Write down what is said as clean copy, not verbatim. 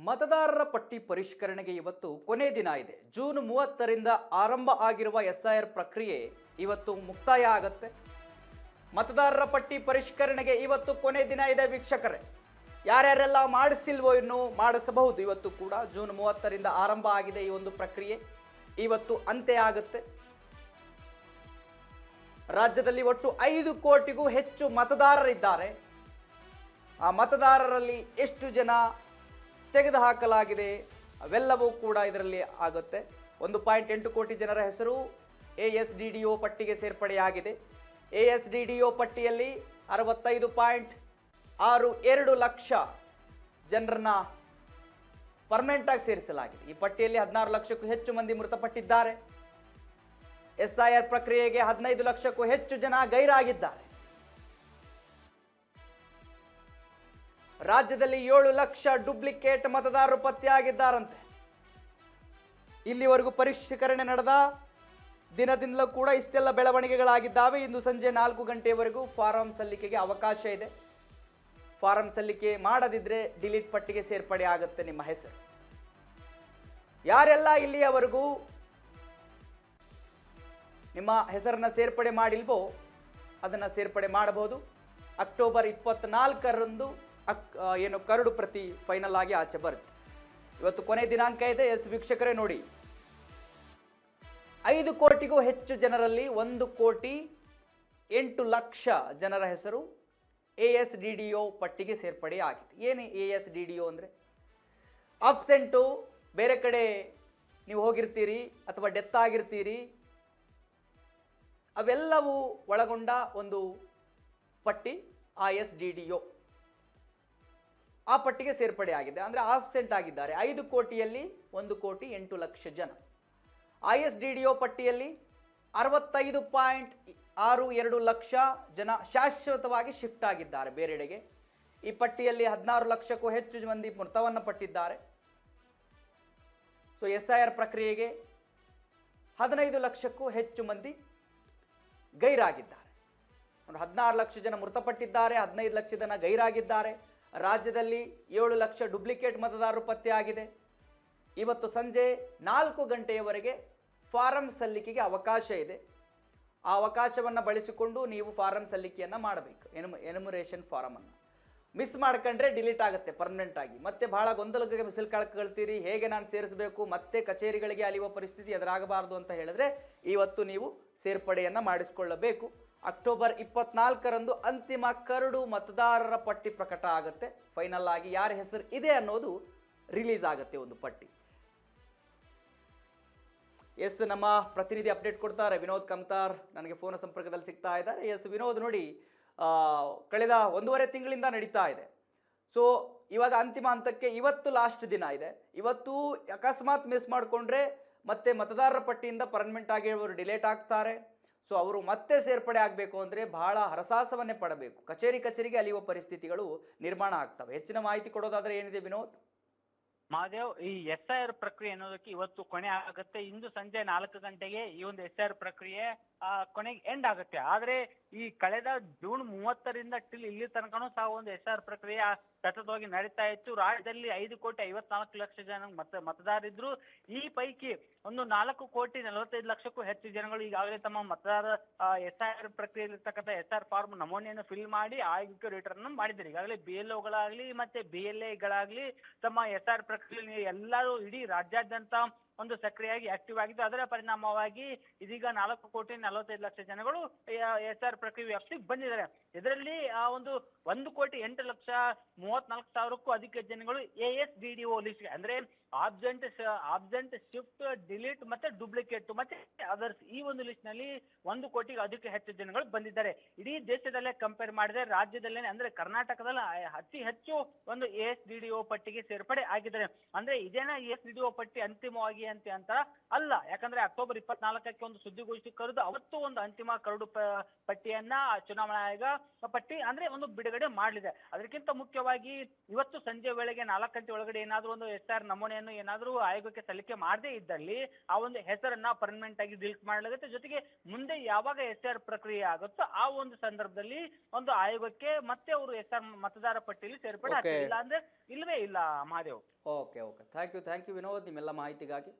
ಮತದಾರರ ಪಟ್ಟಿ ಪರಿಷ್ಕರಣೆಗೆ ಇವತ್ತು ಕೊನೆ ದಿನ ಇದೆ. ಜೂನ್ 30ರಿಂದ ಆರಂಭ ಆಗಿರುವ SIR ಪ್ರಕ್ರಿಯೆ ಇವತ್ತು ಮುಕ್ತಾಯ ಆಗುತ್ತೆ. ಮತದಾರರ ಪಟ್ಟಿ ಪರಿಷ್ಕರಣೆಗೆ ಇವತ್ತು ಕೊನೆ ದಿನ ಇದೆ ವೀಕ್ಷಕರೇ. ಯಾರ್ಯಾರೆಲ್ಲ ಮಾಡಿಸಿಲ್ವೋ ಇನ್ನು ಮಾಡಿಸಬಹುದು. ಇವತ್ತು ಕೂಡ ಜೂನ್ 30ರಿಂದ ಆರಂಭ ಆಗಿದೆ ಈ ಒಂದು ಪ್ರಕ್ರಿಯೆ, ಇವತ್ತು ಅಂತ್ಯ ಆಗುತ್ತೆ. ರಾಜ್ಯದಲ್ಲಿ ಒಟ್ಟು 5 ಕೋಟಿಗೂ ಹೆಚ್ಚು ಮತದಾರರಿದ್ದಾರೆ. ಆ ಮತದಾರರಲ್ಲಿ ಎಷ್ಟು ಜನ ತೆಗೆದುಹಾಕಲಾಗಿದೆ ಅವೆಲ್ಲವೂ ಕೂಡ ಇದರಲ್ಲಿ ಆಗುತ್ತೆ. 1.8 ಕೋಟಿ ಜನರ ಹೆಸರು ASDDO ಪಟ್ಟಿಗೆ ಸೇರ್ಪಡೆಯಾಗಿದೆ. ASDDO ಪಟ್ಟಿಯಲ್ಲಿ 65.62 ಲಕ್ಷ ಜನರನ್ನ ಪರ್ಮನೆಂಟ್ ಆಗಿ ಸೇರಿಸಲಾಗಿದೆ. ಈ ಪಟ್ಟಿಯಲ್ಲಿ 16 ಲಕ್ಷಕ್ಕೂ ಹೆಚ್ಚು ಮಂದಿ ಮೃತಪಟ್ಟಿದ್ದಾರೆ. SIR ಪ್ರಕ್ರಿಯೆಗೆ 15 ಲಕ್ಷಕ್ಕೂ ಹೆಚ್ಚು ಜನ ಗೈರಾಗಿದ್ದಾರೆ. ರಾಜ್ಯದಲ್ಲಿ 7 ಲಕ್ಷ ಡುಪ್ಲಿಕೇಟ್ ಮತದಾರರು ಪತ್ತೆಯಾಗಿದ್ದಾರಂತೆ. ಇಲ್ಲಿವರೆಗೂ ಪರಿಷ್ಕರಣೆ ನಡೆದ ದಿನದಿಂದಲೂ ಕೂಡ ಇಷ್ಟೆಲ್ಲ ಬೆಳವಣಿಗೆಗಳಾಗಿದ್ದಾವೆ. ಇಂದು ಸಂಜೆ 4 ಗಂಟೆಯವರೆಗೂ ಫಾರಂ ಸಲ್ಲಿಕೆಗೆ ಅವಕಾಶ ಇದೆ. ಫಾರಂ ಸಲ್ಲಿಕೆ ಮಾಡದಿದ್ರೆ ಡಿಲೀಟ್ ಪಟ್ಟಿಗೆ ಸೇರ್ಪಡೆ ಆಗುತ್ತೆ ನಿಮ್ಮ ಹೆಸರು. ಯಾರೆಲ್ಲ ಇಲ್ಲಿಯವರೆಗೂ ನಿಮ್ಮ ಹೆಸರನ್ನ ಸೇರ್ಪಡೆ ಮಾಡಿಲ್ವೋ ಅದನ್ನು ಸೇರ್ಪಡೆ ಮಾಡಬಹುದು. ಅಕ್ಟೋಬರ್ 24ರಂದು ಏನು ಕರಡು ಪ್ರತಿ ಫೈನಲ್ ಆಗಿ ಆಚೆ ಬರುತ್ತೆ. ಇವತ್ತು ಕೊನೆ ದಿನಾಂಕ ಇದೆ. ವೀಕ್ಷಕರೇ ನೋಡಿ, 5 ಕೋಟಿಗೂ ಹೆಚ್ಚು ಜನರಲ್ಲಿ 1.8 ಲಕ್ಷ ಜನರ ಹೆಸರು ASDDO ಪಟ್ಟಿಗೆ ಸೇರ್ಪಡೆ ಆಗಿದೆ. ಏನು ASDDO ಅಂದರೆ? ಅಬ್ಸೆಂಟು, ಬೇರೆ ಕಡೆ ನೀವು ಹೋಗಿರ್ತೀರಿ ಅಥವಾ ಡೆತ್ ಆಗಿರ್ತೀರಿ, ಅವೆಲ್ಲವೂ ಒಳಗೊಂಡ ಒಂದು ಪಟ್ಟಿ ASDDO. ಆ ಪಟ್ಟಿಗೆ ಸೇರ್ಪಡೆ ಆಗಿದೆ. ಅಂದರೆ ಆಬ್ಸೆಂಟ್ ಆಗಿದ್ದಾರೆ 5 ಕೋಟಿಯಲ್ಲಿ 1.8 ಲಕ್ಷ ಜನ. ASDDO ಪಟ್ಟಿಯಲ್ಲಿ 65.62 ಲಕ್ಷ ಜನ ಶಾಶ್ವತವಾಗಿ ಶಿಫ್ಟ್ ಆಗಿದ್ದಾರೆ ಬೇರೆಡೆಗೆ. ಈ ಪಟ್ಟಿಯಲ್ಲಿ 16 ಲಕ್ಷಕ್ಕೂ ಹೆಚ್ಚು ಮಂದಿ ಮೃತವನ್ನು ಪಟ್ಟಿದ್ದಾರೆ. ಸೊ SIR ಪ್ರಕ್ರಿಯೆಗೆ 15 ಲಕ್ಷಕ್ಕೂ ಹೆಚ್ಚು ಮಂದಿ ಗೈರಾಗಿದ್ದಾರೆ. 16 ಲಕ್ಷ ಜನ ಮೃತಪಟ್ಟಿದ್ದಾರೆ, 15 ಲಕ್ಷ ಜನ ಗೈರಾಗಿದ್ದಾರೆ. ರಾಜ್ಯದಲ್ಲಿ 7 ಲಕ್ಷ ಡುಪ್ಲಿಕೇಟ್ ಮತದಾರರು ಪತ್ತೆಯಾಗಿದೆ. ಇವತ್ತು ಸಂಜೆ 4 ಗಂಟೆಯವರೆಗೆ ಫಾರಂ ಸಲ್ಲಿಕೆಗೆ ಅವಕಾಶ ಇದೆ. ಆ ಅವಕಾಶವನ್ನು ಬಳಸಿಕೊಂಡು ನೀವು ಫಾರಂ ಸಲ್ಲಿಕೆಯನ್ನು ಮಾಡಬೇಕು. ಎನುಮರೇಷನ್ ಫಾರಮನ್ನು ಮಿಸ್ ಮಾಡ್ಕೊಂಡ್ರೆ ಡಿಲೀಟ್ ಆಗುತ್ತೆ ಪರ್ಮನೆಂಟ್ ಆಗಿ. ಮತ್ತೆ ಬಹಳ ಗೊಂದಲಕ್ಕೆ ಸಿಲುಕಾಳ್ಕೊಳ್ತೀರಿ. ಹೇಗೆ ನಾನು ಸೇರಿಸಬೇಕು, ಮತ್ತೆ ಕಚೇರಿಗಳಿಗೆ ಅಲಿಯುವ ಪರಿಸ್ಥಿತಿ ಎದುರಾಗಬಾರದು ಅಂತ ಹೇಳಿದ್ರೆ ಇವತ್ತು ನೀವು ಸೇರ್ಪಡೆಯನ್ನು ಮಾಡಿಸಿಕೊಳ್ಳಬೇಕು. ಅಕ್ಟೋಬರ್ 24ರಂದು ಅಂತಿಮ ಕರಡು ಮತದಾರರ ಪಟ್ಟಿ ಪ್ರಕಟ ಆಗುತ್ತೆ. ಫೈನಲ್ ಆಗಿ ಯಾರ ಹೆಸರು ಇದೆ ಅನ್ನೋದು ರಿಲೀಸ್ ಆಗುತ್ತೆ ಒಂದು ಪಟ್ಟಿ. ನಮ್ಮ ಪ್ರತಿನಿಧಿ ಅಪ್ಡೇಟ್ ಕೊಡ್ತಾರೆ. ವಿನೋದ್ ಕಮ್ತಾರ್ ನನಗೆ ಫೋನ್ ಸಂಪರ್ಕದಲ್ಲಿ ಸಿಗ್ತಾ ಇದ್ದಾರೆ. ವಿನೋದ್, ನೋಡಿ, ಕಳೆದ 1.5 ತಿಂಗಳಿಂದ ನಡೀತಾ ಇದೆ. ಸೊ ಇವಾಗ ಅಂತಿಮ ಹಂತಕ್ಕೆ ಇವತ್ತು ಲಾಸ್ಟ್ ದಿನ ಇದೆ. ಇವತ್ತು ಅಕಸ್ಮಾತ್ ಮಿಸ್ ಮಾಡಿಕೊಂಡ್ರೆ ಮತ್ತೆ ಮತದಾರರ ಪಟ್ಟಿಯಿಂದ ಪರ್ಮನೆಂಟ್ ಆಗಿ ಅವರು ಡಿಲೇಟ್ ಆಗ್ತಾರೆ. ಸೊ ಅವರು ಮತ್ತೆ ಸೇರ್ಪಡೆ ಆಗಬೇಕು ಅಂದರೆ ಬಹಳ ಹರಸಾಹಸವನ್ನೇ ಪಡಬೇಕು. ಕಚೇರಿಗೆ ಅಲಿಯುವ ಪರಿಸ್ಥಿತಿಗಳು ನಿರ್ಮಾಣ ಆಗ್ತವೆ. ಹೆಚ್ಚಿನ ಮಾಹಿತಿ ಕೊಡೋದಾದ್ರೆ ಏನಿದೆ ವಿನೋದ್? ಮಹಾದೇವ್, ಈ SIR ಪ್ರಕ್ರಿಯೆ ಅನ್ನೋದಕ್ಕೆ ಇವತ್ತು ಕೊನೆ ಆಗುತ್ತೆ. ಇಂದು ಸಂಜೆ 4 ಗಂಟೆಗೆ ಈ ಒಂದು SIR ಪ್ರಕ್ರಿಯೆ ಕೊನೆಗೆ ಎಂಡ್ ಆಗುತ್ತೆ. ಆದ್ರೆ ಈ ಕಳೆದ ಜೂನ್ 30ರಿಂದ ಇಲ್ಲಿ ತನಕನೂ ಸಹ ಒಂದು SIR ಪ್ರಕ್ರಿಯೆ ಸತತವಾಗಿ ನಡೀತಾ ಇತ್ತು. ರಾಜ್ಯದಲ್ಲಿ 5.54 ಲಕ್ಷ ಜನ ಮತದಾರರಿದ್ರು. ಈ ಪೈಕಿ ಒಂದು 4.45 ಲಕ್ಷಕ್ಕೂ ಹೆಚ್ಚು ಜನಗಳು ಈಗಾಗಲೇ ತಮ್ಮ ಮತದಾರ SIR ಪ್ರಕ್ರಿಯೆಯಲ್ಲಿರ್ತಕ್ಕಂಥ SIR ಫಾರ್ಮ್ ನಮೂನೆಯನ್ನು ಫಿಲ್ ಮಾಡಿ ಆಯೋಗಕ್ಕೆ ರಿಟರ್ನ್ ಮಾಡಿದ್ದಾರೆ. ಈಗಾಗಲೇ BLOಗಳಾಗ್ಲಿ ಮತ್ತೆ BLAಗಳಾಗ್ಲಿ ತಮ್ಮ SIR ಪ್ರಕ್ರಿಯೆ ಎಲ್ಲರೂ ಇಡೀ ರಾಜ್ಯಾದ್ಯಂತ ಒಂದು ಸಕ್ರಿಯವಾಗಿ ಆಕ್ಟಿವ್ ಆಗಿದ್ದು. ಅದರ ಪರಿಣಾಮವಾಗಿ ಇದೀಗ 4.45 ಲಕ್ಷ ಜನಗಳು SIR ಪ್ರಕ್ರಿಯೆ ವ್ಯಾಪ್ತಿಗೆ ಬಂದಿದ್ದಾರೆ. ಇದರಲ್ಲಿ 1,08,34,000ಕ್ಕೂ ಅಧಿಕ ಜನಗಳು ASDDO ಲಿಸ್ಟ್ ಅಂದ್ರೆ ಆಬ್ಸೆಂಟ್, ಶಿಫ್ಟ್, ಡಿಲೀಟ್ ಮತ್ತೆ ಡುಪ್ಲಿಕೇಟ್ ಮತ್ತೆ ಅದರ್ಸ್ ಈ ಒಂದು ಲಿಸ್ಟ್ ನಲ್ಲಿ 1 ಕೋಟಿಗೂ ಅಧಿಕ ಹೆಚ್ಚು ಜನಗಳು ಬಂದಿದ್ದಾರೆ. ಇಡೀ ದೇಶದಲ್ಲೇ ಕಂಪೇರ್ ಮಾಡಿದ್ರೆ ರಾಜ್ಯದಲ್ಲೇ ಅಂದ್ರೆ ಕರ್ನಾಟಕದಲ್ಲಿ ಅತಿ ಹೆಚ್ಚು ಒಂದು ASDDO ಪಟ್ಟಿಗೆ ಸೇರ್ಪಡೆ ಆಗಿದ್ದಾರೆ. ಅಂದ್ರೆ ಇದೇನ ASDDO ಪಟ್ಟಿ ಅಂತಿಮವಾಗಿ ಅಂತ ಅಲ್ಲ. ಯಾಕಂದ್ರೆ ಅಕ್ಟೋಬರ್ 24ಕ್ಕೆ ಒಂದು ಸುದ್ದಿಗೋಷ್ಠಿ ಕರೆದು ಅವತ್ತು ಒಂದು ಅಂತಿಮ ಕರಡು ಪಟ್ಟಿಯನ್ನ ಚುನಾವಣಾ ಆಯೋಗ ಪಟ್ಟಿ ಅಂದ್ರೆ ಒಂದು ಬಿಡುಗಡೆ ಮಾಡಲಿದೆ. ಅದಕ್ಕಿಂತ ಮುಖ್ಯವಾಗಿ ಇವತ್ತು ಸಂಜೆ ವೇಳೆಗೆ 4 ಗಂಟೆ ಒಳಗಡೆ ಏನಾದ್ರೂ ಒಂದು SIR ನಮೂನೆಯನ್ನು ಏನಾದ್ರೂ ಆಯೋಗಕ್ಕೆ ಸಲ್ಲಿಕೆ ಮಾಡದೇ ಇದ್ದಲ್ಲಿ ಆ ಒಂದು ಹೆಸರನ್ನ ಪರ್ಮನೆಂಟ್ ಆಗಿ ಡಿಲೀಟ್ ಮಾಡಲಾಗುತ್ತೆ. ಜೊತೆಗೆ ಮುಂದೆ ಯಾವಾಗ SIR ಪ್ರಕ್ರಿಯೆ ಆಗುತ್ತೋ ಆ ಒಂದು ಸಂದರ್ಭದಲ್ಲಿ ಒಂದು ಆಯೋಗಕ್ಕೆ ಮತ್ತೆ ಅವರು SIR ಮತದಾರ ಪಟ್ಟಿಯಲ್ಲಿ ಸೇರ್ಪಡೆ ಆಗ್ತಿಲ್ಲ ಅಂದ್ರೆ ಇಲ್ವೇ ಇಲ್ಲ Mahadev. Okay thank you Vinod ನಿಮ್ಮೆಲ್ಲ ಮಾಹಿತಿಗಾಗಿ.